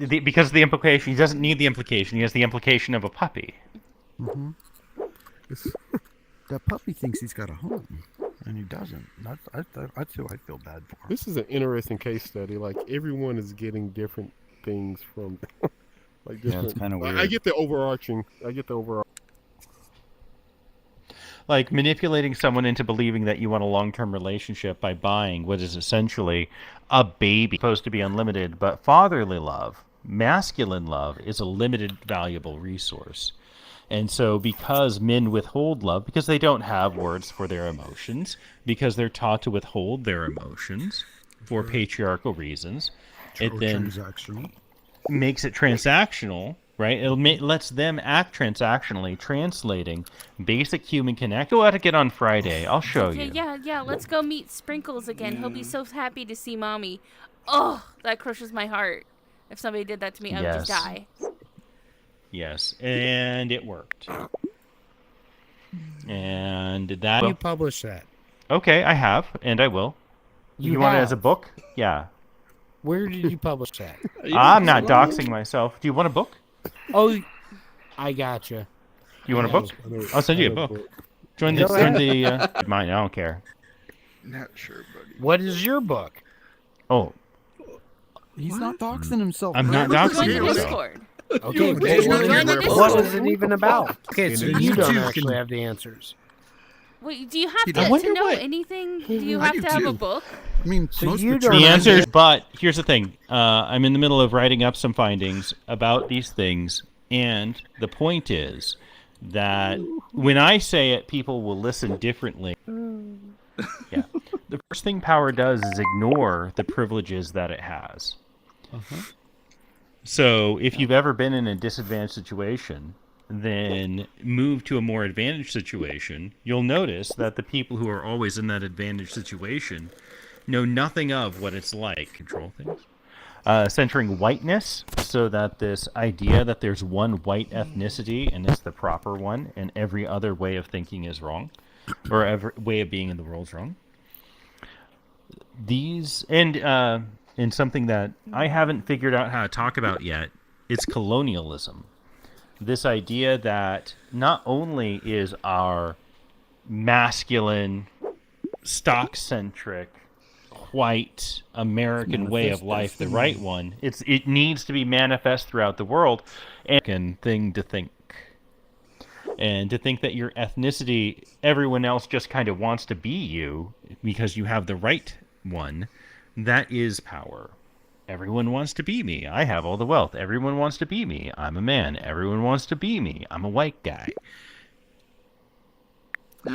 because of the implication. He doesn't need the implication. He has the implication of a puppy. Mm-hmm. That puppy thinks he's got a home, and he doesn't. That's who I feel bad for. This is an interesting case study. Like, everyone is getting different things from, like, different. Yeah, it's kind of weird. I get the overarching. Like manipulating someone into believing that you want a long-term relationship by buying what is essentially a baby, supposed to be unlimited, but fatherly love, masculine love, is a limited, valuable resource. And so because men withhold love, because they don't have words for their emotions, because they're taught to withhold their emotions for patriarchal reasons, it then transactional. makes it transactional, right? It lets them act transactionally, translating basic human connect. Go out to get on Friday. I'll show Okay, you. yeah. Let's go meet Sprinkles again. He'll be so happy to see Mommy. Oh, that crushes my heart. If somebody did that to me, I would just Yes. die. Yes, and it worked. And that... You publish that. Okay, I have, and I will. You want it as a book? Yeah. Where did you publish that? I'm not doxing myself. Do you want a book? Oh, I gotcha. You want a book? I'll send you a book. Join the mine. I don't care. Not sure, buddy. What is your book? Oh, He's not doxing himself. I'm not Join doxing the myself. Discord. Okay, Join the what Discord. is it even about? Okay, so you don't actually have the answers. Wait, do you have I to wonder know what- anything? Do you I have do to have a too. book? I mean, So most you mature don't The men- answer is, but here's the thing. I'm in the middle of writing up some findings about these things, and the point is that when I say it, people will listen differently. Yeah. The first thing power does is ignore the privileges that it has. So if you've ever been in a disadvantaged situation, then move to a more advantaged situation, you'll notice that the people who are always in that advantaged situation know nothing of what it's like. Control things. Centering whiteness, so that this idea that there's one white ethnicity and it's the proper one, and every other way of thinking is wrong, or every way of being in the world is wrong. These and something that I haven't figured out how to talk about yet, it's colonialism. This idea that not only is our masculine, stock-centric, white American way of life the right one, it needs to be manifest throughout the world, and thing to think. And to think that your ethnicity, everyone else just kind of wants to be you because you have the right one, that is power. Everyone wants to be me. I have all the wealth. Everyone wants to be me. I'm a man. Everyone wants to be me. I'm a white guy.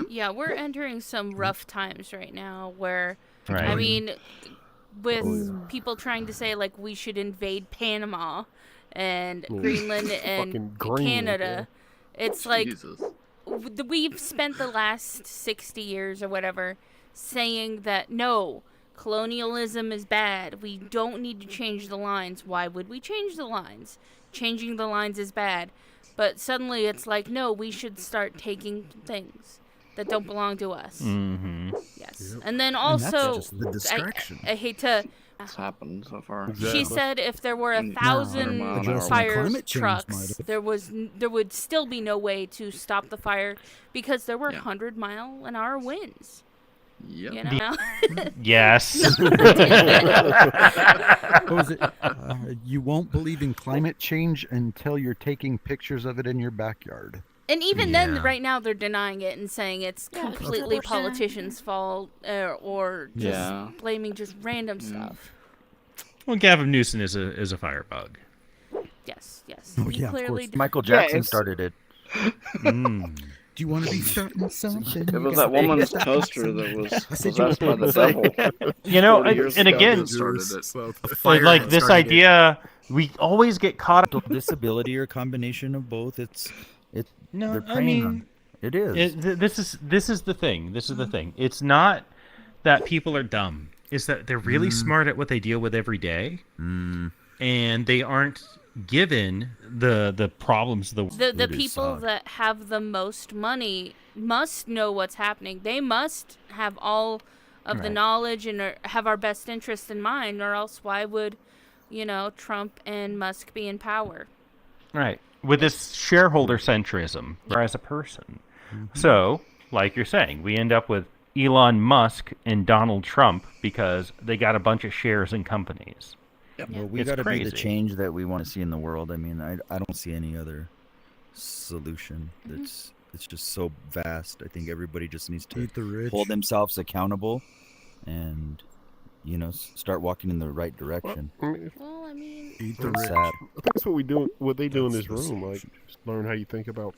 Yeah, we're entering some rough times right now where, Right. I mean, with people trying to say, like, we should invade Panama and Greenland and Fucking Greenland, Canada. It's like, Jesus. we've spent the last 60 years or whatever saying that, no, colonialism is bad. We don't need to change the lines. Why would we change the lines? Changing the lines is bad. But suddenly it's like, no, we should start taking things that don't belong to us. Mm-hmm. Yes. Yep. And then And that's also, just the distraction. I hate to... What's happened so far? She said if there were Mm. 1,000 No, Addressing fire climate change might trucks, have. there would still be no way to stop the fire because there were Yeah. 100-mile-an-hour winds. Yep. You know? Yes. What was it? You won't believe in climate change until you're taking pictures of it in your backyard. And even then, Yeah. right now, they're denying it and saying it's completely politicians' fault or just Yeah. blaming just random stuff. Well, Gavin Newsom is a firebug. Yes, yes. Oh, He yeah, of clearly course. did. Michael Jackson it's- started it. Mm. Do you want to be starting something? It was that woman's toaster that was said you possessed by the devil. You know, 40 years and ago, again, they started it. So the but fire like that this started it. idea, we always get caught up. Disability or a combination of both. No, They're I preying mean, on it. Is. this is the thing. This is the thing. It's not that people are dumb. It's that they're really smart at what they deal with every day, and they aren't given the problems. The It is people sad. that have the most money must know what's happening. They must have all of the Right. knowledge and have our best interest in mind, or else why would Trump and Musk be in power. Right. With this shareholder centrism as a person. So, like you're saying, we end up with Elon Musk and Donald Trump because they got a bunch of shares in companies. Well, we It's got to be the crazy. change that we want to see in the world. I mean, I don't see any other solution. It's just so vast. I think everybody just needs to Eat the rich. hold themselves accountable and, start walking in the right direction. I mean, Well, I mean, Eat the It's rich. sad. I think that's what we do. What they do in That's this the room, like solution. just learn how you think about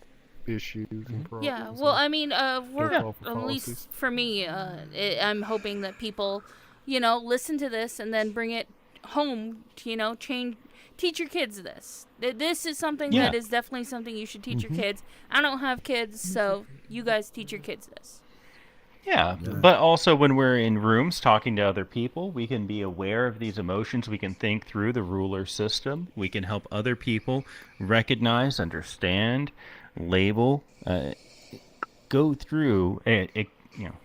issues and problems. yeah. Well, I mean, we're call for at policies. least for me. I'm hoping that people, listen to this and then bring it home. Teach your kids this. This is something Yeah. that is definitely something you should teach your kids. I don't have kids, so you guys teach your kids this. Yeah, Yeah. but also when we're in rooms talking to other people, we can be aware of these emotions. We can think through the ruler system. We can help other people recognize, understand, label, go through,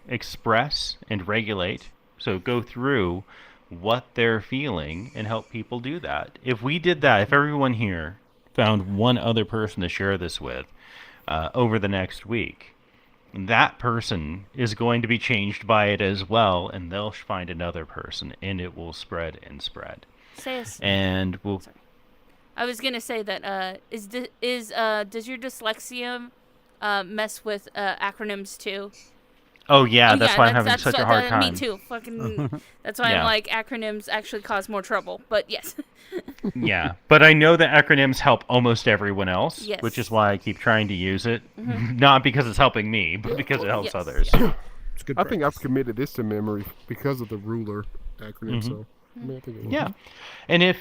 express and regulate. So go through what they're feeling and help people do that. If we did that, if everyone here found one other person to share this with over the next week, that person is going to be changed by it as well, and they'll find another person, and it will spread and spread. And we'll. I was gonna say that does your dyslexia mess with acronyms too? Oh yeah, Oh, that's yeah, why I'm having such a hard time. Me too. Fucking. That's why Yeah. I'm like acronyms actually cause more trouble. But yes. Yeah, but I know that acronyms help almost everyone else, Yes. which is why I keep trying to use it. Not because it's helping me, but because it helps Yes, others. yeah. It's good I think I've practice. committed this to memory because of the ruler acronym. So I mean, I think it Yeah, and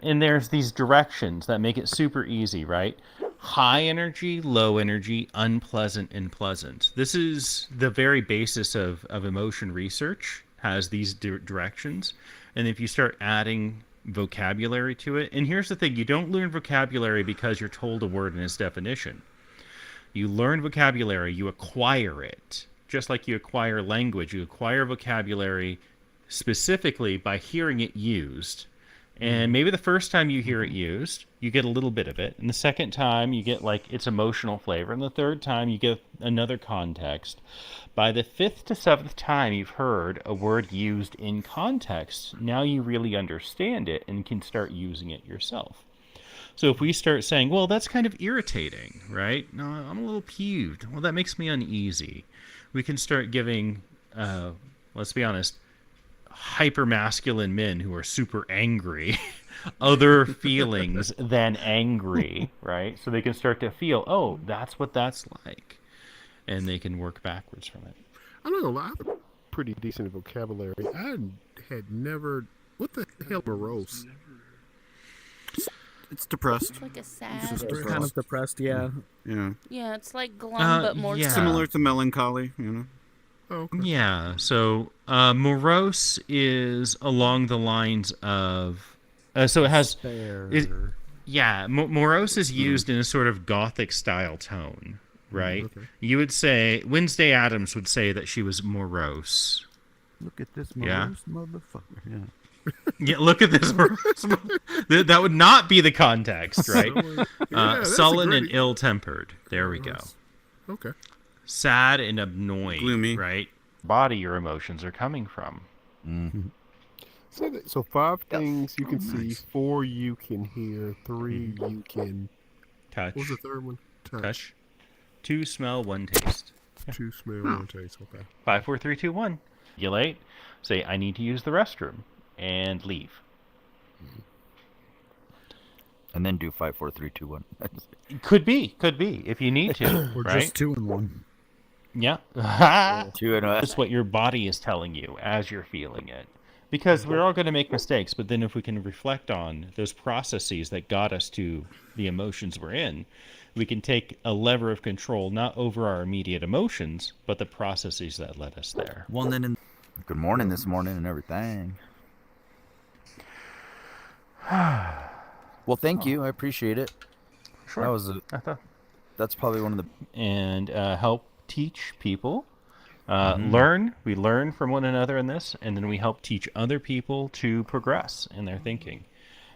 and there's these directions that make it super easy, right? High energy, low energy, unpleasant, and pleasant. This is the very basis of emotion research, has these directions. And if you start adding vocabulary to it, and here's the thing, you don't learn vocabulary because you're told a word in its definition. You learn vocabulary, you acquire it. Just like you acquire language, you acquire vocabulary specifically by hearing it used. And maybe the first time you hear it used, you get a little bit of it. And the second time, you get like its emotional flavor. And the third time, you get another context. By the fifth to seventh time you've heard a word used in context, now you really understand it and can start using it yourself. So if we start saying, well, that's kind of irritating, right? No, I'm a little peeved. Well, that makes me uneasy. We can start giving, let's be honest, hyper-masculine men who are super angry other feelings than angry, right? So they can start to feel, oh, that's what that's like. And they can work backwards from it. I'm not gonna lie, I have a pretty decent vocabulary. I had never. What the hell, morose? It's depressed. It's like a sad. Kind of depressed, yeah. Yeah. Yeah, it's like glum but more yeah. sad. Similar to melancholy, you know. Oh, okay. Yeah, so morose is along the lines of... so it has... Yeah, morose is used in a sort of gothic-style tone, right? Okay. You would say... Wednesday Addams would say that she was morose. Look at this Yeah. morose motherfucker. Yeah. Yeah, look at this. That would not be the context, right? that's a Sullen great- and ill-tempered. There we go. Okay. Sad and annoyed, Gloomy. right? Body your emotions are coming from. So 5 things you can see, 4 you can hear, 3 you can. Touch. What was the third one? Touch. 2 smell, 1 taste. 2 smell, 1 taste. Okay. 5, 4, 3, 2, 1. Regulate. Say, I need to use the restroom. And leave. And then do 5, 4, 3, 2, 1. Could be. If you need to. Or right? just 2 in 1. Yeah. 2 and 1. That's what your body is telling you as you're feeling it. Because we're all going to make mistakes, but then if we can reflect on those processes that got us to the emotions we're in, we can take a lever of control not over our immediate emotions, but the processes that led us there. Well, and then good morning this morning and everything. Well, thank you. I appreciate it. Sure. That was I thought. that's probably one of the And help teach people We learn from one another in this, and then we help teach other people to progress in their thinking.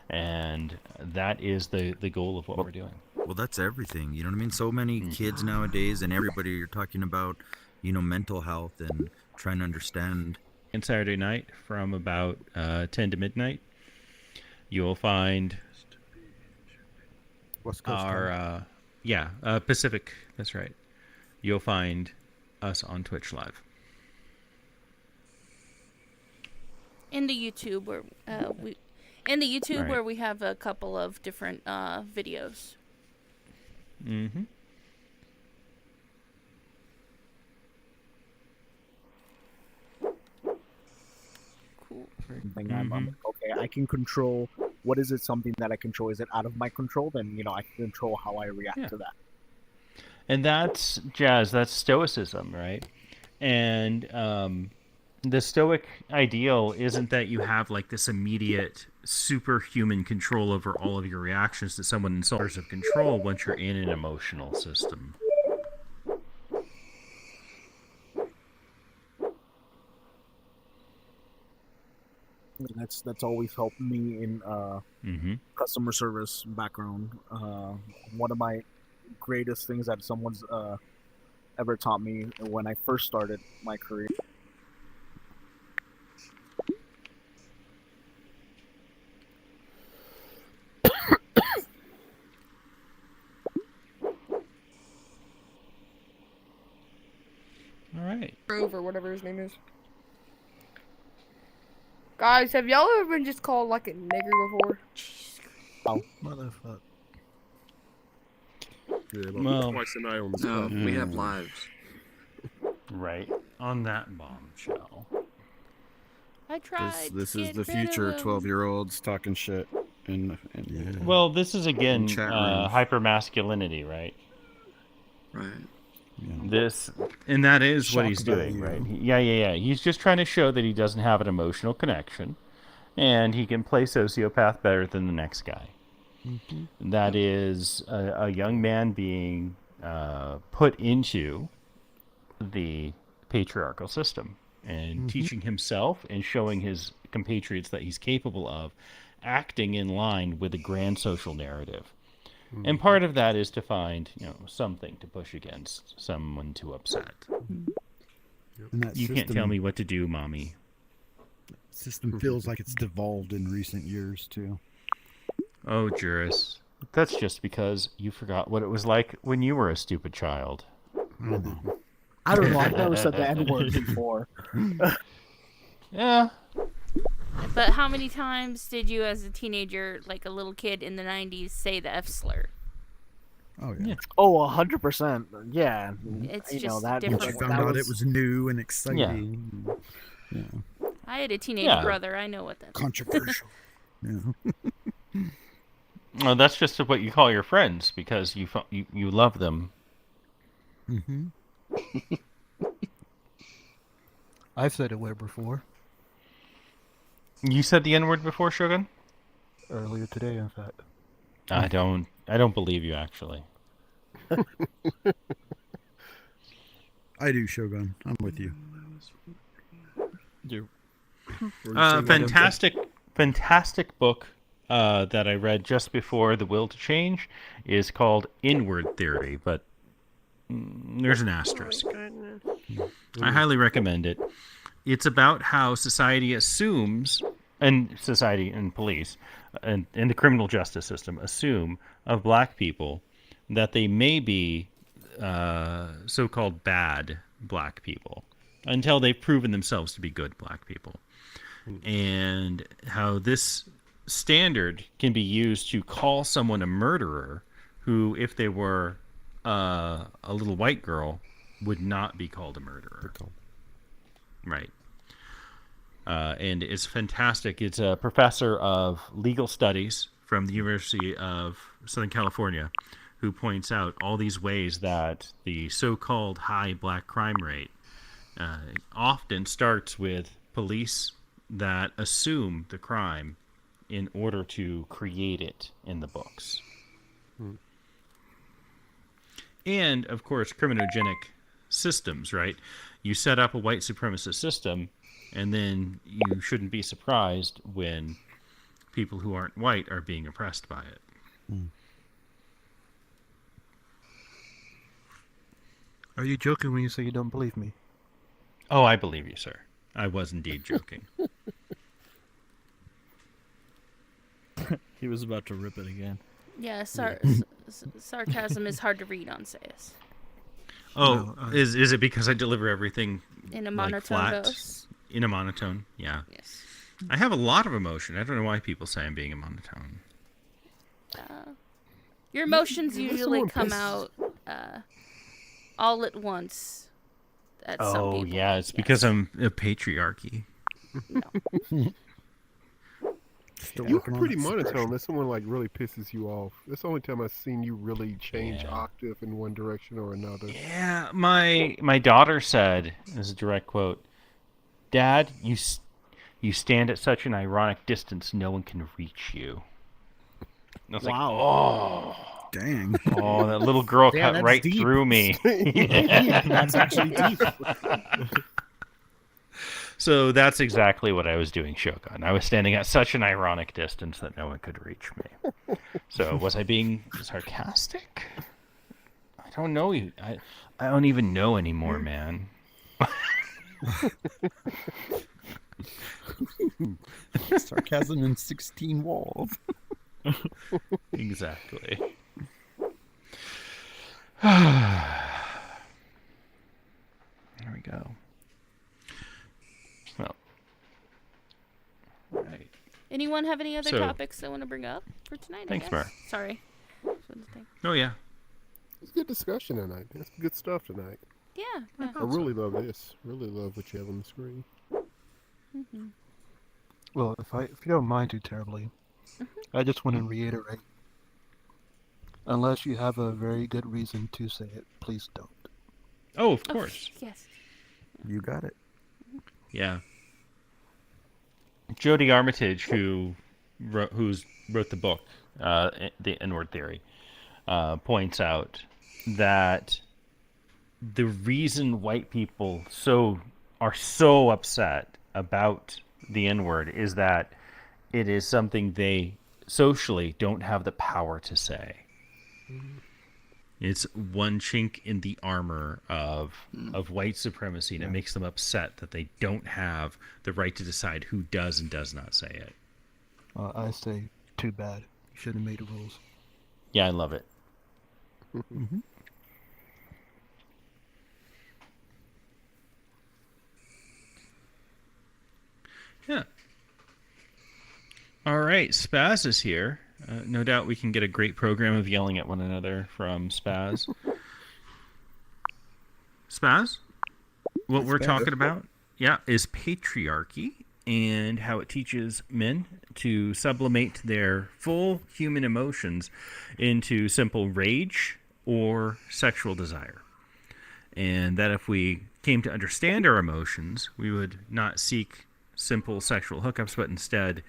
And that is the goal of what we're doing. Well, that's everything. You know what I mean? So many kids nowadays, and everybody, you're talking about, mental health and trying to understand. And Saturday night from about 10 to midnight, you'll find West Coast our Pacific. That's right. You'll find us on Twitch Live. In the YouTube where where we have a couple of different videos. Mm-hmm. Cool. Thing I'm okay, I can control. What is it? Something that I control? Is it out of my control? Then I can control how I react to that. And that's Jazz. That's Stoicism, right? And the Stoic ideal isn't that you have like this immediate superhuman control over all of your reactions to someone in source of control once you're in an emotional system. That's always helped me in customer service background. One of my greatest things that someone's ever taught me when I first started my career. All right. Grove or whatever his name is. Guys, have y'all ever been just called like a nigger before? Oh, motherfucker. Yeah, Well, twice a night on the No, spot. we have lives. Right. On that bombshell. I tried. This to is get the rid of future. him. 12-year-olds talking shit. And Well, this is again chat rooms. hypermasculinity, right? Right. And that is what Shock he's doing, value. right? Yeah. He's just trying to show that he doesn't have an emotional connection, and he can play sociopath better than the next guy. That is a young man being put into the patriarchal system and teaching himself and showing his compatriots that he's capable of acting in line with a grand social narrative. And part of that is to find, something to push against, someone to upset. And that You can't tell me what to do, mommy. System feels like it's devolved in recent years too. Oh, Juris. That's just because you forgot what it was like when you were a stupid child. I don't know. I've never said the N-word before. Yeah. But how many times did you, as a teenager, like a little kid in the 90s, say the F slur? Oh yeah. Oh, 100%. Yeah. It's You know, just that- different. Once you found out it was new and exciting. Yeah. I had a teenage Yeah. brother. I know what that is. Controversial. Yeah. Well, that's just what you call your friends because you love them. Mm-hmm. I've said it word before. You said the N-word before, Shogun? Earlier today, in fact. I don't believe you, actually. I do, Shogun. I'm with you. Fantastic book that I read just before The Will to Change is called Inward Theory, but there's an asterisk. I highly recommend it. It's about how society assumes, and society and police, and the criminal justice system assume of black people that they may be so-called bad black people until they've proven themselves to be good black people. And how this standard can be used to call someone a murderer who, if they were a little white girl, would not be called a murderer. Right. And it's fantastic. It's a professor of legal studies from the University of Southern California who points out all these ways that the so-called high black crime rate often starts with police that assume the crime in order to create it in the books. And, of course, criminogenic systems, right? You set up a white supremacist system, and then you shouldn't be surprised when people who aren't white are being oppressed by it. Are you joking when you say you don't believe me? Oh, I believe you, sir. I was indeed joking. He was about to rip it again. Yeah, sarcasm is hard to read on Sayus. Oh, is it because I deliver everything In a like, monotone flat? voice. In a monotone, yeah. Yes. I have a lot of emotion. I don't know why people say I'm being a monotone. Your emotions Unless usually someone come pisses- out all at once. At some Oh, people. yeah, it's because I'm a patriarchy. Still You're working on pretty that monotone suppression. unless someone like really pisses you off. That's the only time I've seen you really change Yeah. octave in one direction or another. Yeah, my daughter said, this is a direct quote, "Dad, you stand at such an ironic distance, no one can reach you." And I was Wow. Dang. like, oh, that little girl Damn, cut that's right deep. through me. That's actually deep. So that's exactly what I was doing, Shogun. I was standing at such an ironic distance that no one could reach me. So was I being sarcastic? I don't know. I don't even know anymore, man. Sarcasm in 16 walls. Exactly. There we go. Well, right. Anyone have any other So- topics they want to bring up for tonight? Thanks, I guess? Mar. Sorry. Oh yeah. It's good discussion tonight. That's good stuff tonight. Yeah. I really love this. Really love what you have on the screen. Well, if you don't mind too terribly, I just want to reiterate. Unless you have a very good reason to say it, please don't. Oh, of course. Yes. You got it. Yeah. Jody Armitage, who wrote the book, The N-Word Theory, points out that the reason white people are so upset about the N-word is that it is something they socially don't have the power to say. It's one chink in the armor of white supremacy, and it makes them upset that they don't have the right to decide who does and does not say it. I say, too bad. You should have made the rules. Yeah, I love it. Yeah. All right, Spaz is here. No doubt we can get a great program of yelling at one another from Spaz. Spaz? What we're talking about, is patriarchy and how it teaches men to sublimate their full human emotions into simple rage or sexual desire. And that if we came to understand our emotions, we would not seek simple sexual hookups, but instead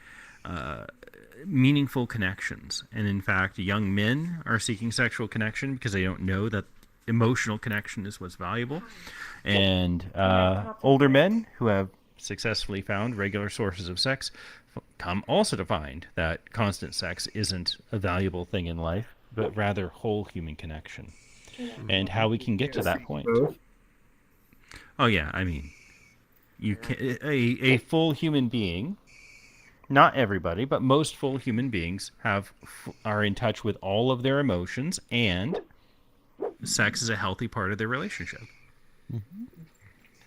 meaningful connections. And in fact, young men are seeking sexual connection because they don't know that emotional connection is what's valuable. And older men who have successfully found regular sources of sex come also to find that constant sex isn't a valuable thing in life, but rather whole human connection. And how we can get to that point. Oh yeah, I mean, you can a full human being. Not everybody, but most full human beings are in touch with all of their emotions, and sex is a healthy part of their relationship.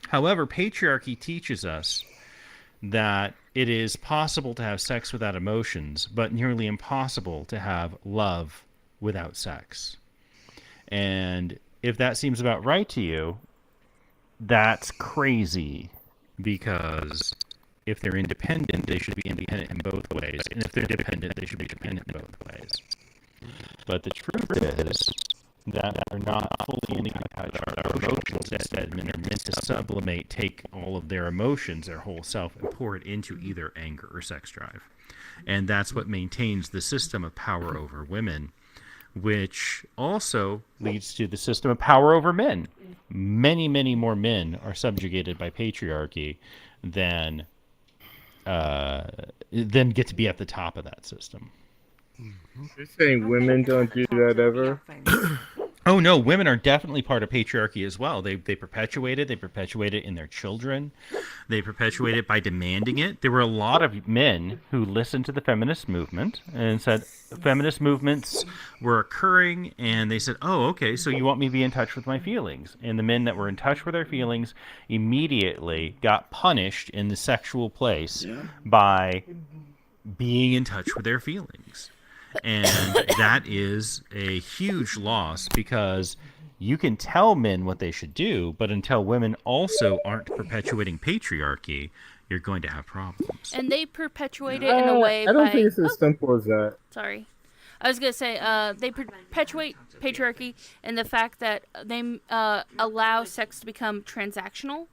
However, patriarchy teaches us that it is possible to have sex without emotions, but nearly impossible to have love without sex. And if that seems about right to you, that's crazy, because if they're independent, they should be independent in both ways. And if they're dependent, they should be dependent in both ways. But the truth is that we're not fully in touch with our emotions. Instead, men are meant to sublimate, take all of their emotions, their whole self, and pour it into either anger or sex drive. And that's what maintains the system of power over women, which also leads to the system of power over men. Many, many more men are subjugated by patriarchy than get to be at the top of that system. You're saying women don't do that ever? Oh no, women are definitely part of patriarchy as well. They perpetuate it. They perpetuate it in their children. They perpetuate it by demanding it. There were a lot of men who listened to the feminist movement and said feminist movements were occurring, and they said, "Oh, okay, so you want me to be in touch with my feelings?" And the men that were in touch with their feelings immediately got punished in the sexual place by being in touch with their feelings. And that is a huge loss, because you can tell men what they should do, but until women also aren't perpetuating patriarchy, you're going to have problems. And they perpetuate it in a way I don't by... think it's as simple as that. Sorry. I was going to say, they perpetuate patriarchy in the fact that they allow sex to become transactional,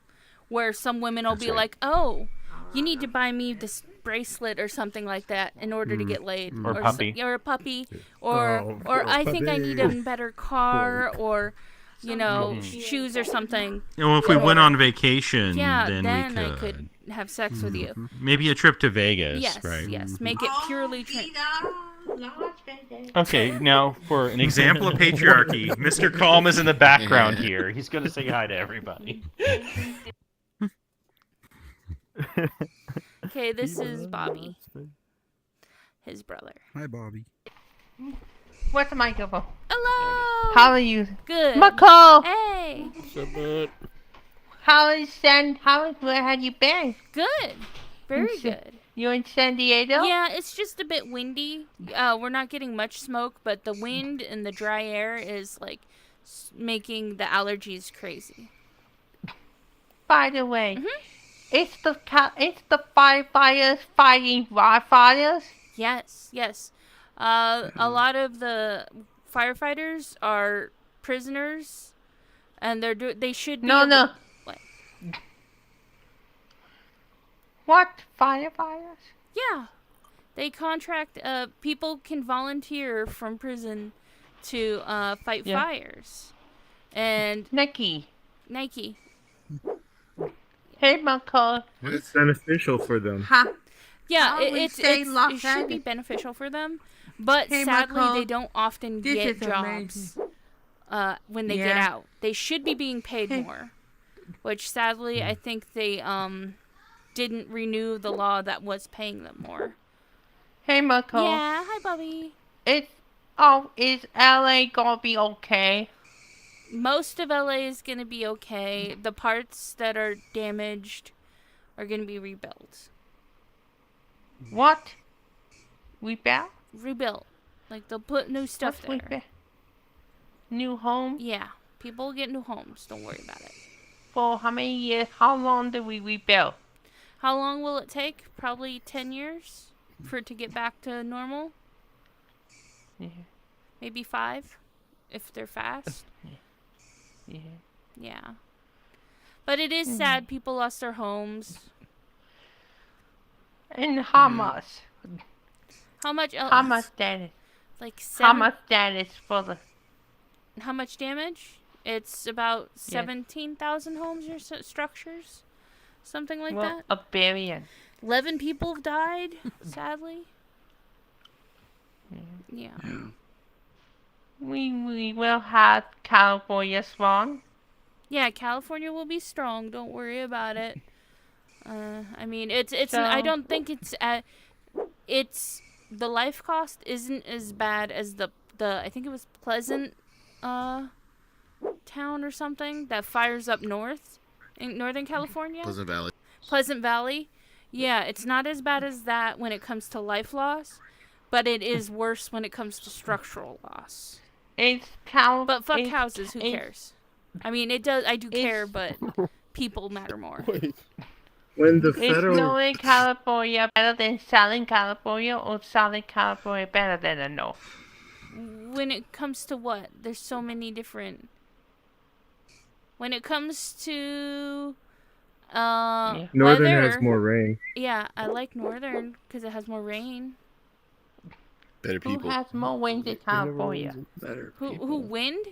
where some women will be like, oh, you need to buy me this bracelet or something like that in order to get laid, or a puppy, or a puppy, or I think I need a better car, or shoes or something. Well, if we went on vacation, then I could have sex with you. Maybe a trip to Vegas, yes, right? Yes, make it purely. Okay, now for an example of patriarchy, Mr. Calm is in the background here. He's going to say hi to everybody. Okay, this is Bobby, his brother. Hi, Bobby. What's the microphone? Hello. How are you? Good. McCall. Hey. Where have you been? Good. Very good. You in San Diego? Yeah, it's just a bit windy. We're not getting much smoke, but the wind and the dry air is like making the allergies crazy. By the way, it's the firefighters fighting wildfires? Yes. A lot of the firefighters are prisoners, and they should be. No. What? What? Firefighters? Yeah, they contract. People can volunteer from prison to fight fires, and Nike. Hey, McCall. It's beneficial for them. Yeah, it should be beneficial for them, but sadly they don't often get jobs when they get out. They should be being paid more, which sadly I think they didn't renew the law that was paying them more. Hey, McCall. Yeah, hi, Bobby. Is LA gonna be okay? Most of LA is gonna be okay. The parts that are damaged are gonna be rebuilt. What? Rebuilt? Like they'll put new stuff there. New home? Yeah. People will get new homes. Don't worry about it. For how many years? How long do we rebuild? How long will it take? Probably 10 years for it to get back to normal. Yeah. Maybe 5 if they're fast. Yeah. But it is sad people lost their homes. And how much? How much else? How much damage? Like how much damage for the... How much damage? It's about 17,000 homes or structures. Something like that. 1 billion. 11 people have died, sadly. Yeah. We will have California strong. Yeah, California will be strong. Don't worry about it. I mean, it's. So, I don't think it's. It's the life cost isn't as bad as the. I think it was Pleasant, town or something that fires up north, in Northern California. Pleasant Valley. Yeah, it's not as bad as that when it comes to life loss, but it is worse when it comes to structural loss. But fuck houses, who cares? I mean, it does. I do care, but people matter more. When the Is federal Northern California better than Southern California, or Southern California better than the North? When it comes to what? There's so many different. When it comes to Northern weather, has more rain. Yeah, I like Northern because it has more rain. Better Who has more wind in California? Better Who wind?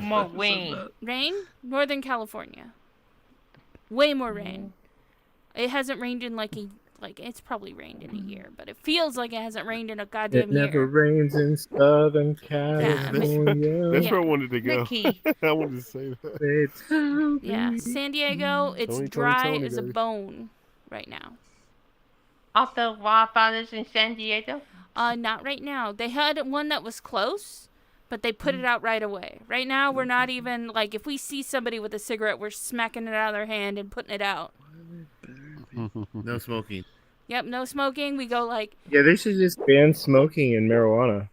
More wind. Rain? Northern California. Way more rain. It hasn't rained in like it's probably rained in a year, but it feels like it hasn't rained in a goddamn It never year. rains in Southern California. That's where I wanted to go. Mickey. I wanted to say that. Yeah, San Diego, it's Tony, dry as a baby. bone right now. Of the wildfires in San Diego? Not right now. They had one that was close, but they put it out right away. Right now, we're not even, like, if we see somebody with a cigarette, we're smacking it out of their hand and putting it out. No smoking. Yep, no smoking. We go like, Yeah, they should just ban smoking and marijuana.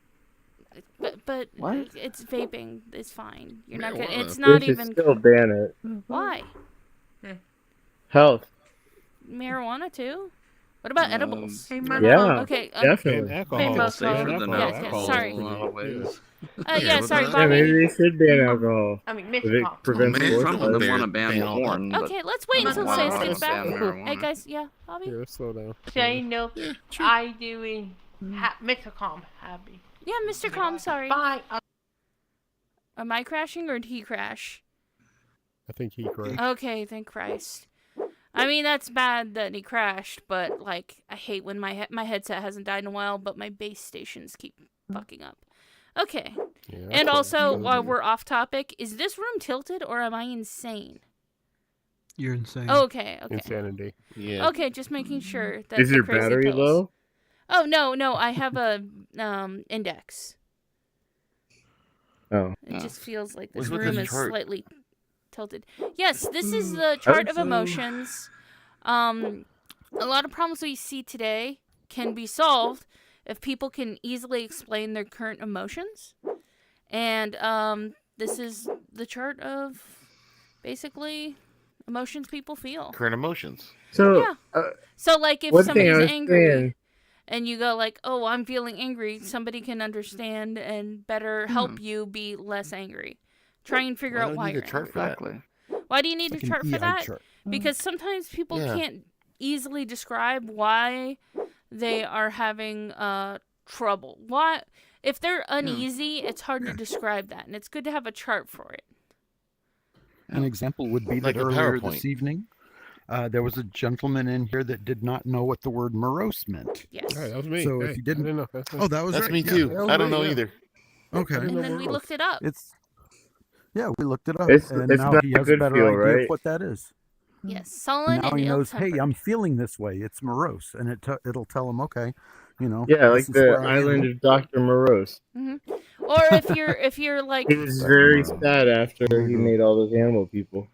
but it's vaping. It's fine. You're not gonna. Marijuana. It's not They should even. still ban it. Why? Health. Marijuana too? What about edibles? Yeah, Okay. definitely. Alcohol safer than Yeah, alcohol sorry. in a lot of ways. Yeah, sorry, Yeah, Bobby. maybe they should ban alcohol. I mean, If it Mr. prevents Man, force Trump fires. would want to ban porn. but Okay, let's wait until why Sis not gets back. ban marijuana? Hey guys, yeah, Bobby. Yeah, let's slow down. Say no. I doing Mr. Calm happy. Yeah, Mr. Calm. Sorry. Bye. Am I crashing or did he crash? I think he crashed. Okay, thank Christ. I mean, that's bad that he crashed, but like, I hate when my headset hasn't died in a while, but my base stations keep fucking up. Okay. Yeah, And that's also, what- while we're off topic, is this room tilted or am I insane? You're insane. Oh, okay. Insanity. Yeah. Okay, just making sure that Is the your crazy battery pills- low? Oh no, I have a index. Oh. It just feels like this What's with room this is chart? slightly tilted. Yes, this is the chart of emotions. A lot of problems we see today can be solved if people can easily explain their current emotions. And this is the chart of basically emotions people feel. Current emotions. So, Yeah. So like if one thing I somebody's was angry saying- and you go like, "Oh, I'm feeling angry," somebody can understand and better help you be less angry. Try and figure out why need you're a chart angry. for that? Exactly. Why do you need Like a an chart for EI that? chart. Because sometimes people Yeah. can't easily describe why they are having trouble. Why if they're uneasy, it's hard to describe that, and it's good to have a chart for it. An example would be Like that a earlier PowerPoint. this evening, there was a gentleman in here that did not know what the word morose meant. Yes. All right, that was me. So Hey, if you I didn't, didn't know. That's oh, that was That's right. me yeah. too. that was I don't me, know yeah. either. Okay, didn't And know then where we it was. looked it up. it's we looked it up, It's and not now he a has a good better feel, idea right? of what that is. Yes, sullen Now and he knows, ill-tempered. hey, I'm feeling this way. It's morose, and it'll tell him, okay, Yeah, like this is the where I am. island of Dr. Morose. Or if you're like He was very sad after he made all those animal people.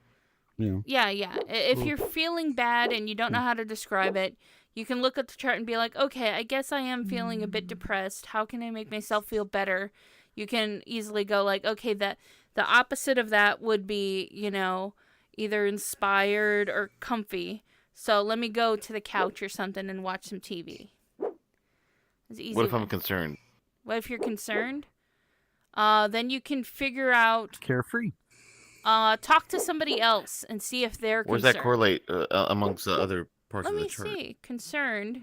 Yeah. Yeah. If you're feeling bad and you don't know how to describe it, you can look at the chart and be like, okay, I guess I am feeling a bit depressed. How can I make myself feel better? You can easily go like, okay, the opposite of that would be, either inspired or comfy. So let me go to the couch or something and watch some TV. It's easy. What if way. I'm concerned? What if you're concerned? Then you can figure out. Carefree. Talk to somebody else and see if they're Where does concerned. that correlate amongst the other parts Let of me the chart? see. Concerned.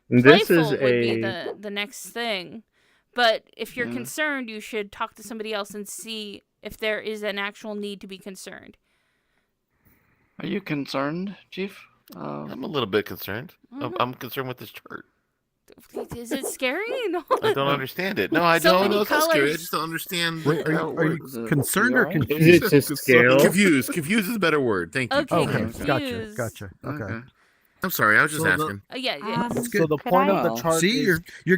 This Playful is would be a the next thing. But if you're Yeah. concerned, you should talk to somebody else and see if there is an actual need to be concerned. Are you concerned, Chief? I'm a little bit concerned. Mhm. I'm concerned with this chart. Is it scary? No. I don't understand it. No, I So don't many know. It's not scary. I colors. just don't understand. Wait, are you Is it concerned or CI? confused? Is it just scale? Confused. Confused is a better word. Thank you. Okay, Okay, confused. gotcha. Okay. Okay. I'm sorry. I was just So asking. Yeah. That's So good. the Could point I- of the chart See, is you're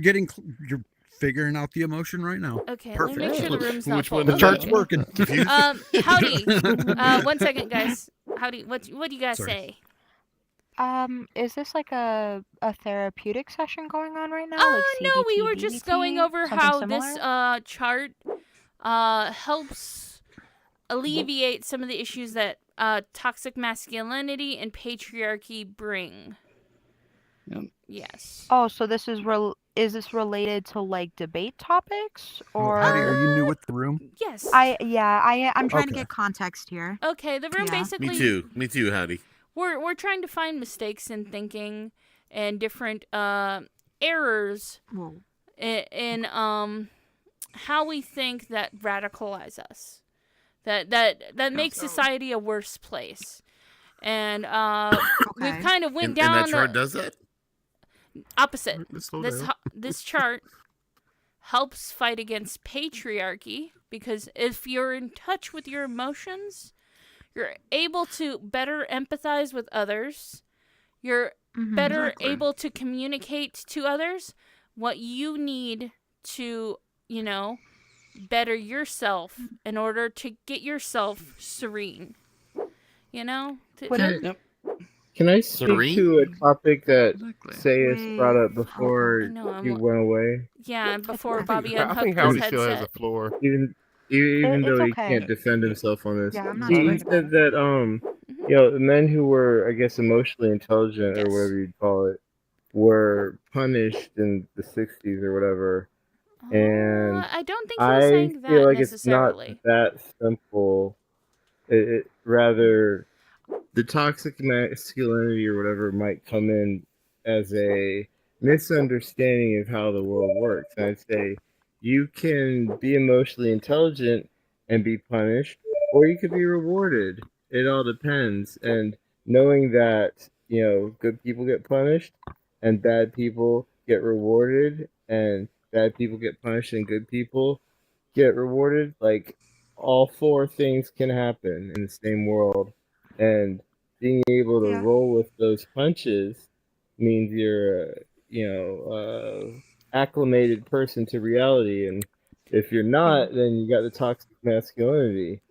figuring out the emotion right now. Okay, Perfect. let me make sure the room's not Which full. one The is chart's that? working. Confused. Howdy. 1 second, guys. Howdy. What do you guys Sorry. say? Is this like a therapeutic session going on right now? No, we were just going over how something this similar? chart helps alleviate some of the issues that toxic masculinity and patriarchy bring. Yep. Yes. Oh, so this is this related to like debate topics or? Howdy, are you new with the room? Yes. I'm trying to Okay. get context here. Okay, the room Yeah. basically. Me too. Me too. Howdy. We're trying to find mistakes in thinking and different errors in how we think that radicalize us, that makes society a worse place. And we've kind of went down. And that chart does that? Opposite. Slow down. This chart helps fight against patriarchy, because if you're in touch with your emotions, you're able to better empathize with others. You're better able to communicate to others what you need to, better yourself in order to get yourself serene. Can I speak Serene? to a topic that Sayus brought up before you went away? Yeah, before Bobby I unhooked think his Howdy still has headset. the floor. Even It's though he okay. can't defend himself on this. Yeah, I'm not He worried about said that the men who were, I guess, emotionally intelligent or whatever you'd call it, were punished in the 60s or whatever. And I don't think he was saying that feel like necessarily. it's not that simple. Rather, the toxic masculinity or whatever might come in as a misunderstanding of how the world works. And I'd say you can be emotionally intelligent and be punished, or you could be rewarded. It all depends. And knowing that, good people get punished and bad people get rewarded, and bad people get punished and good people get rewarded, like all four things can happen in the same world. And being able to roll with those punches means you're acclimated person to reality. And if you're not, then you got the toxic masculinity.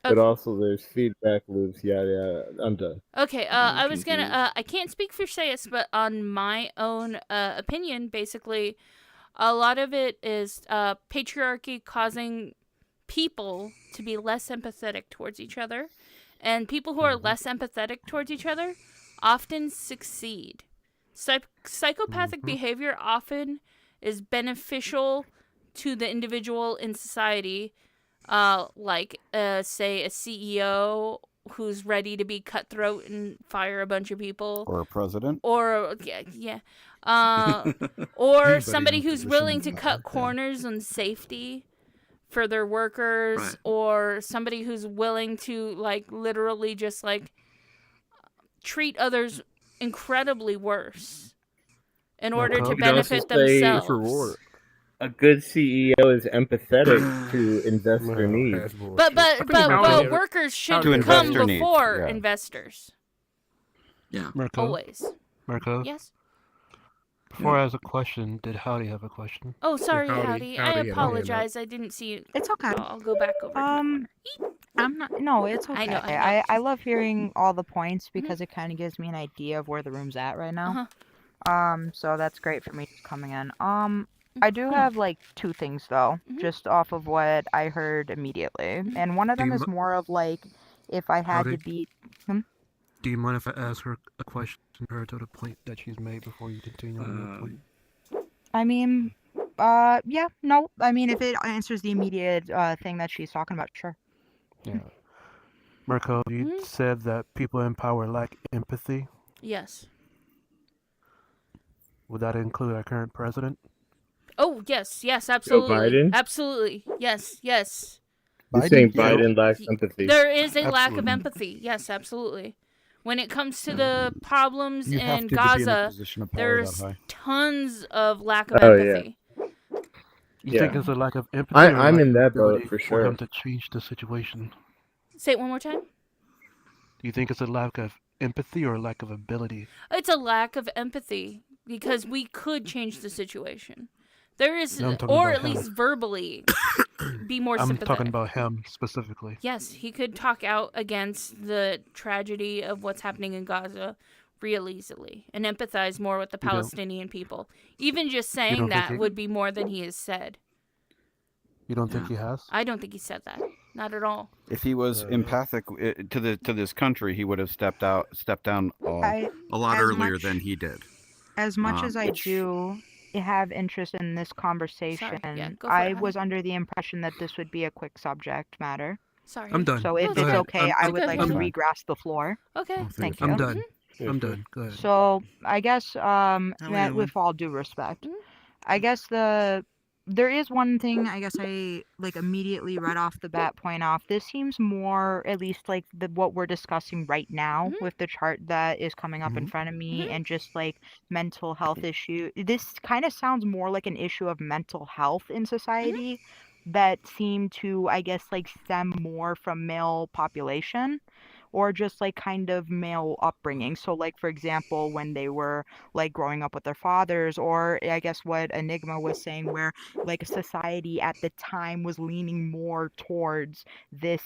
But also there's feedback loops, yada yada. I'm done. Okay, I was gonna, I can't speak for Sayus, but on my own opinion, basically, a lot of it is patriarchy causing people to be less empathetic towards each other. And people who are less empathetic towards each other often succeed. Psychopathic behavior often is beneficial to the individual in society, like, say, a CEO who's ready to be cutthroat and fire a bunch of people. Or a president. Or, or somebody who's willing to cut corners on safety for their workers, or somebody who's willing to, literally just, treat others incredibly worse in order to benefit themselves. A good CEO is empathetic to investor needs. But workers should come before investors. Yeah. Marco. Always. Marco. Yes. Before I ask a question, did Howdy have a question? Oh, sorry, Howdy. I apologize. I didn't see it. It's okay. I'll go back over. I'm not. No, it's okay. I know. I love hearing all the points because it kind of gives me an idea of where the room's at right now. So that's great for me coming in. I do have two things though, just off of what I heard immediately, and one of them is more of if I had to be. Do you mind if I ask her a question her to the point that she's made before you continue on your point? I mean, yeah, no. I mean, if it answers the immediate thing that she's talking about, sure. Yeah. Marco, you said that people in power lack empathy. Yes. Would that include our current president? Oh, yes, absolutely. Biden? Absolutely. Yes. You're saying Biden lacks empathy. There is a lack of empathy. Yes, absolutely. When it comes to the problems in Gaza, there's tons of lack of empathy. You think it's a lack of empathy? I'm in that boat for sure. For him to change the situation. Say it one more time. Do you think it's a lack of empathy or a lack of ability? It's a lack of empathy because we could change the situation. There is, or at least verbally, be more sympathetic. I'm talking about him specifically. Yes, he could talk out against the tragedy of what's happening in Gaza real easily and empathize more with the Palestinian people. Even just saying that would be more than he has said. You don't think he has? I don't think he said that. Not at all. If he was empathic to this country, he would have stepped down a lot earlier than he did. As much as I do have interest in this conversation, I was under the impression that this would be a quick subject matter. Sorry. I'm done. So if it's okay, I would like to regrasp the floor. Okay. Thank you. I'm done. I'm done. Go ahead. So I guess we Matt, with all due respect, I guess there is one thing I guess I like immediately right off the bat point off. This seems more at least like what we're discussing right now with the chart that is coming up in front of me and just like mental health issue. This kind of sounds more like an issue of mental health in society that seem to I guess like stem more from male population or just like kind of male upbringing. So like for example, when they were like growing up with their fathers, or I guess what Enigma was saying, where like society at the time was leaning more towards this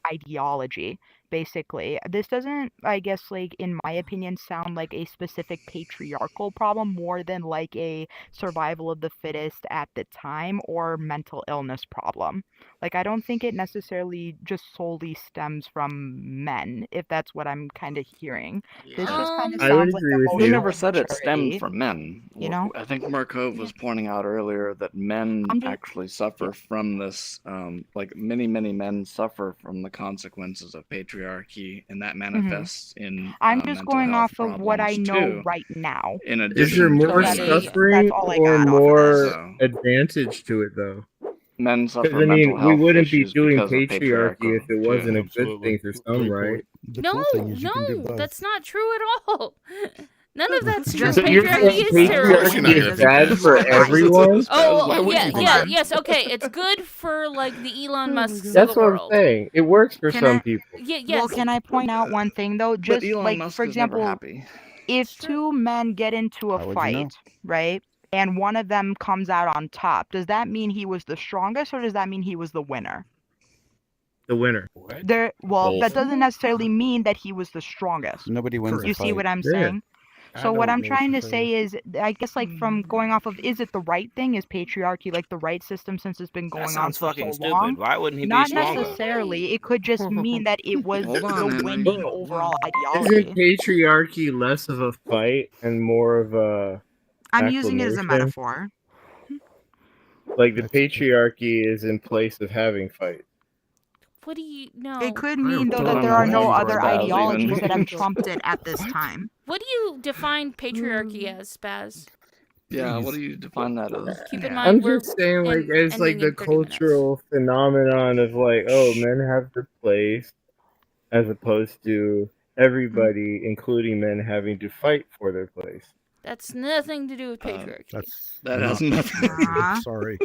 ideology. Basically, this doesn't, I guess, like in my opinion, sound like a specific patriarchal problem more than like a survival of the fittest at the time or mental illness problem. Like, I don't think it necessarily just solely stems from men, if that's what I'm kind of hearing. This just kind of I would sounds like agree with We you. never said it immaturity. stemmed from men. You know? I think Markov was pointing out earlier that men actually suffer from this. Like many men suffer from the consequences of patriarchy, and that manifests in. I'm just mental going health off of what I problems, know too. right now. In Is addition there to more that is- suffering that's all I or got off of more this. advantage to it, though? Men suffer Because I mental mean, health we wouldn't be issues doing because of patriarchy if it wasn't a good absolutely. thing for some, right? The No, cool thing is you can do no, both. that's not true at all. None of that's true. So you're Patriarchy saying is terrible. patriarchy is bad for everyone? Oh, yes, okay. It's good for like the Elon Musks of That's the what world. I'm saying. It works for Can some I- people. Yes. Well, can I point out one thing though? Just Elon like Musk for is never example, happy. if two men get into a How would you fight, know? right, and one of them comes out on top, does that mean he was the strongest, or does that mean he was the winner? The winner. Well, that doesn't necessarily mean that he was the strongest. Nobody wins a You see fight. what I'm Yeah. saying? I So what don't I'm know trying what to you're say is, I guess like from going off of, is it the right thing? Is patriarchy like the right system since it's been going That on sounds for fucking so stupid. long? Why wouldn't he Not be stronger? necessarily. It could just mean that it was Hold on, the Henry. winning overall Isn't ideology. patriarchy less of a fight and more of a I'm using it as a acclamation? metaphor. Like the patriarchy is in place of having fight. What do you know? It could mean though don't that there know are how no you other word that, ideologies even. that have trumped it at this time. What do you define patriarchy as, Spaz? Yeah, what do you define that as? Keep in I'm mind we're just saying, like, as ending like the in 30 minutes. cultural phenomenon of like, oh, men have their place, as opposed to everybody, including men, having to fight for their place. That's nothing to do with patriarchy. That has nothing. Sorry.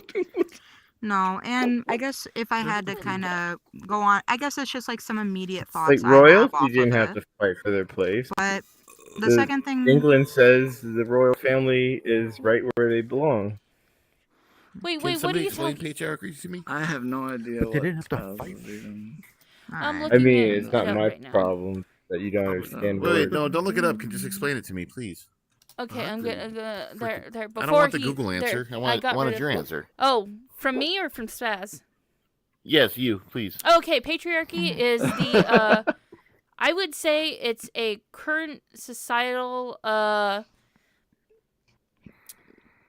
No, and I guess if I had to kind of go on, I guess it's just like some immediate thoughts. Like I have royalty off didn't of have it. to fight for their place. But the second thing, England says the royal family is right where they belong. Wait, Can what are somebody you explain talking? patriarchy to me? I have no idea. But they what didn't have to Spaz fight. is even- I'm I looking mean, it it's not up my right now. problem that you don't understand Wait, words. no, don't look it up. Can you just explain it to me, please? Okay, I'm gonna there. I Before don't want the he- Google there, answer. I got wanted rid your of- answer. Oh, from me or from Spaz? Yes, you, please. Okay, patriarchy is the I would say it's a current societal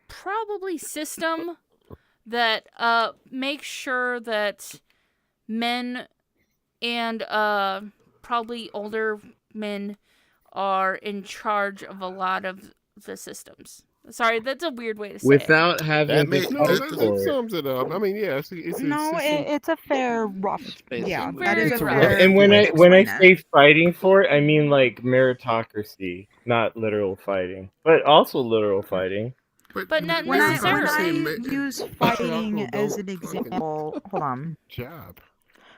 probably system that makes sure that men and probably older men are in charge of a lot of the systems. Sorry, that's a weird way to say Without it. having That to may- fight that for it. sums it up. I mean, yeah, it's a no, system. it's a fair rough. Yeah, that is a Very fair. And when way I to when I explain it. say fighting for it, I mean like meritocracy, not literal fighting, but also literal fighting. But not When I necessarily. use fighting as an example, hold on. Job.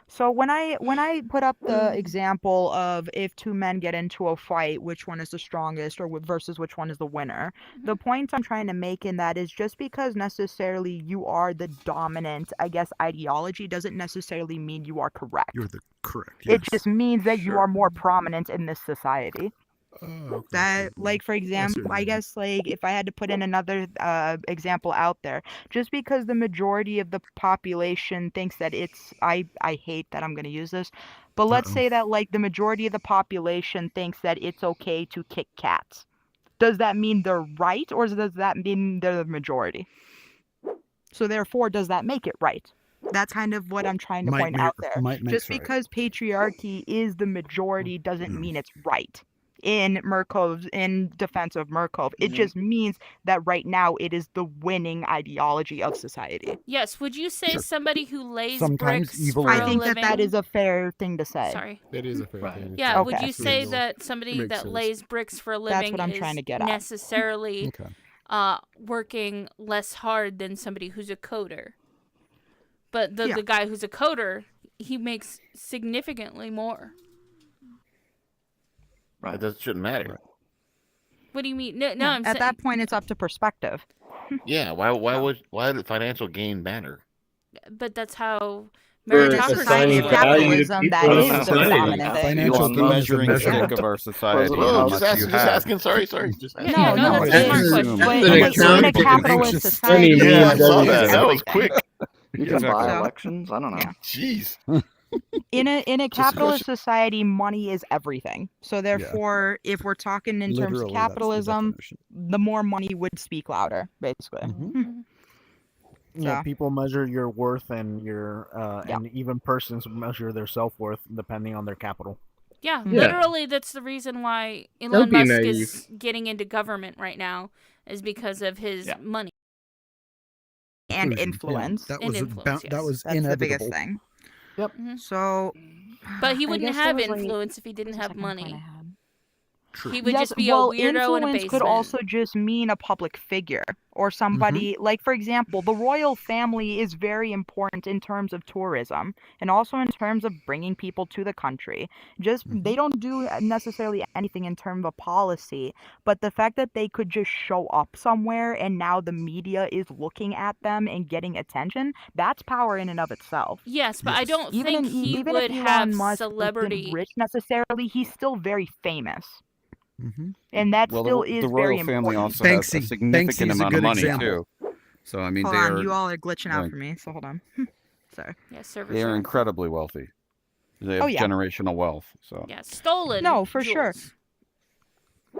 So when I put up the example of if two men get into a fight, which one is the strongest, or versus which one is the winner, the point I'm trying to make in that is just because necessarily you are the dominant, I guess, ideology doesn't necessarily mean you are correct. You're the correct. It just means that you are more prominent in this society. Okay. That, like, for example, I guess, like, if I had to put in another example out there, just because the majority of the population thinks that it's, I hate that I'm going to use this, but let's say that, like, the majority of the population thinks that it's okay to kick cats. Does that mean they're right, or does that mean they're the majority? So, therefore, does that make it right? That's kind of what I'm trying to point out there. Might makes Just right. because patriarchy is the majority doesn't mean it's right. in defense of Murkov. It just means that right now it is the winning ideology of society. Yes. Would you say somebody who lays Sometimes bricks evil for I a think living? that is a fair thing to say. Sorry. That is a fair thing. Yeah. Would Okay. you say Reasonable. that somebody Makes that sense. lays bricks for a That's living what I'm is trying to get at. necessarily Okay. working less hard than somebody who's a coder? But Yeah. the guy who's a coder, he makes significantly more. Right. That shouldn't matter. What do you mean? No, Yeah, I'm at saying. that point, it's up to perspective. Yeah. Why did financial gain matter? But that's how For meritocracy assigning works. value to Capitalism, people that in is the society. dominant thing. Financial It's the gain is a measuring measurement. stick of our society. Oh, how just much asking. you Just have. asking. Sorry. Just asking. Yeah, no, that's a That's smart an- question. that's But an in a account- capitalist anxious society, money Yeah, I means saw everything. that. That was everything. quick. You can Exactly. buy So- elections. I don't know. Jeez. In a Just a capitalist question. society, money is everything. So therefore, if we're talking in terms of Literally, that's the capitalism, definition. the more money would speak louder, basically. Yeah, So- people measure your worth and your Yeah. and even persons measure their self-worth depending on their capital. Yeah, Yeah. literally, that's the reason why Don't Elon be Musk naive. is getting into government right now, is because of his money. And Inclusion, yeah. influence. That And was influence, that yes. was That's inevitable. the biggest thing. Yep. So, But he I wouldn't guess there have was, like, influence if he didn't what's the have second point money. I had? True. He would Yes, just be well, a weirdo in a influence basement. could also just mean a public figure or somebody like, for example, the royal family is very important in terms of tourism and also in terms of bringing people to the country. Just they don't do necessarily anything in terms of policy, but the fact that they could just show up somewhere and now the media is looking at them and getting attention, that's power in and of itself. Yes, but I don't Even think in, he even would if Elon have Musk celebrity. isn't rich necessarily, he's still very famous. Mm-hmm. And that Well, still the is royal very family important. also has a Banksy's significant a amount good of money example. too. So I mean, Hold they on, are you all are glitching out like, for me, so hold on. Sorry. Yeah, server. they are incredibly wealthy. They have Oh, yeah. generational wealth. So Yeah, stolen. No, for sure. jewels.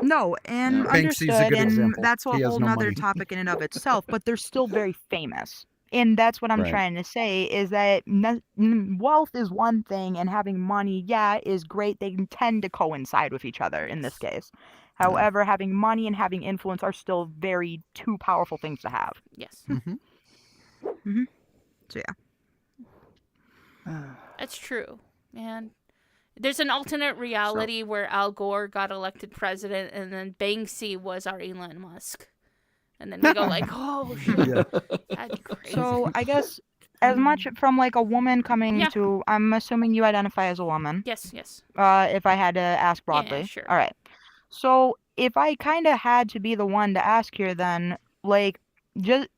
No, and Banksy's a understood, good and example. that's a He has whole no nother money. topic in and of itself, but they're still very famous. And that's what I'm Right. trying to say is that wealth is one thing and having money, yeah, is great. They tend to coincide with each other in this case. However, having money and having influence are still very two powerful things to have. Yes. So yeah. That's true, man. There's an alternate reality where Al Gore got elected president, and then Banksy was our Elon Musk, and then we go like, "Oh shit, that'd be crazy." So I guess as much from like a woman coming Yeah. to, I'm assuming you identify as a woman. yes, yes. If I had to ask broadly. sure. All right. So if I kind of had to be the one to ask here, then like, just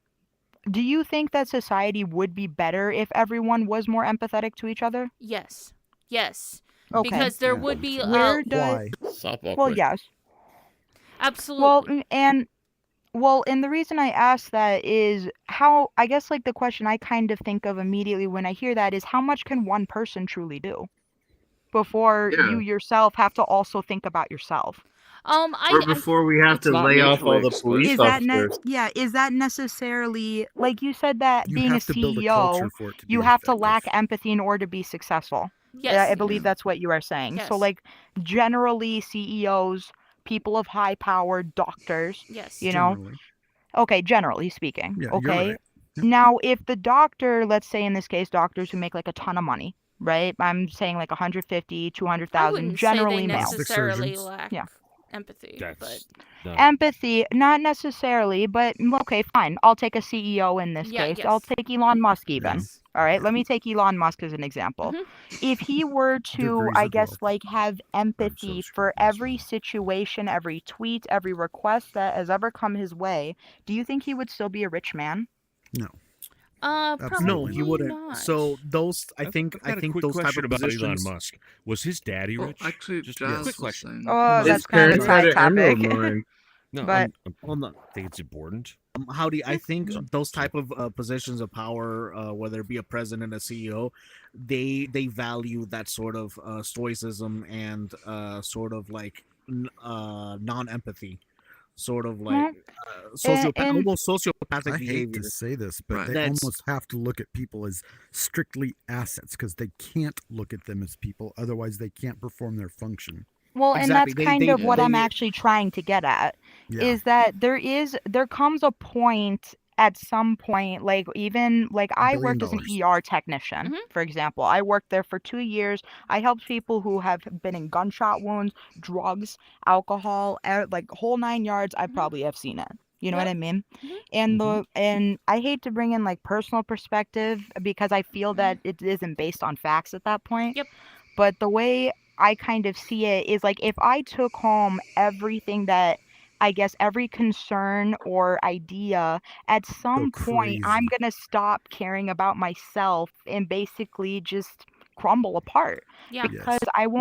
do you think that society would be better if everyone was more empathetic to each other? Yes, yes. Okay. Because there would be Where does Softball well, quick. yes. absolutely. Well, and the reason I ask that is how I guess like the question I kind of think of immediately when I hear that is how much can one person truly do before you yourself have to also think about yourself? Or before we have to lay off all the police Is that officers. is that necessarily like you said that You being a have to build a culture CEO, for it to you be have to lack empathy in order to be successful. Yes. I believe that's what you are saying. So Yes. like generally CEOs, people of high power, doctors, Yes. you know. Generally. Okay, generally speaking. Yeah, you're okay. right. Now, if the doctor, let's say in this case, doctors who make like a ton of money, right? I'm saying like 150, I 200,000, wouldn't generally say they male. necessarily surgeons. lack Yeah. empathy, but Empathy, not necessarily, but okay, fine. I'll take a CEO in this Yeah, case. I'll yes. take Elon Musk even. Yes. All right, let me take Elon Musk as an example. If he were to, Degrees I of guess, wealth. like have empathy for every situation, every tweet, every request that has ever come his way, do you think he would still be a rich man? No. probably No, he wouldn't. not. So those, I think I've got a quick those type question of about positions. Elon Musk. Was his daddy Well, rich? actually, Just Jazz quick was question. saying- Oh, His that's kind of a parents had side an emerald topic. mine. No, But- I'm not think it's important. Howdy, I think those type of positions of power, whether it be a president, a CEO, they value that sort of stoicism and sort of like non-empathy, sort of like almost sociopathic I hate behavior. to say this, but Right. they That's- almost have to look at people as strictly assets because they can't look at them as people. Otherwise, they can't perform their function. Well, and Exactly. that's kind of what I'm they- actually trying to get at. Yeah. Is that there comes a point at some point, like even like I $1 worked as an billion. ER technician, for example. I worked there for 2 years. I helped people who have been in gunshot wounds, drugs, alcohol, like whole 9 yards. I probably have seen it. You know what I mean? And and I hate to bring in like personal perspective because I feel that it isn't based on facts at that point. Yep. But the way I kind of see it is like if I took home everything that I guess every concern or idea, at some point I'm crazy. gonna stop caring about myself and basically just crumble apart Yeah. because I won't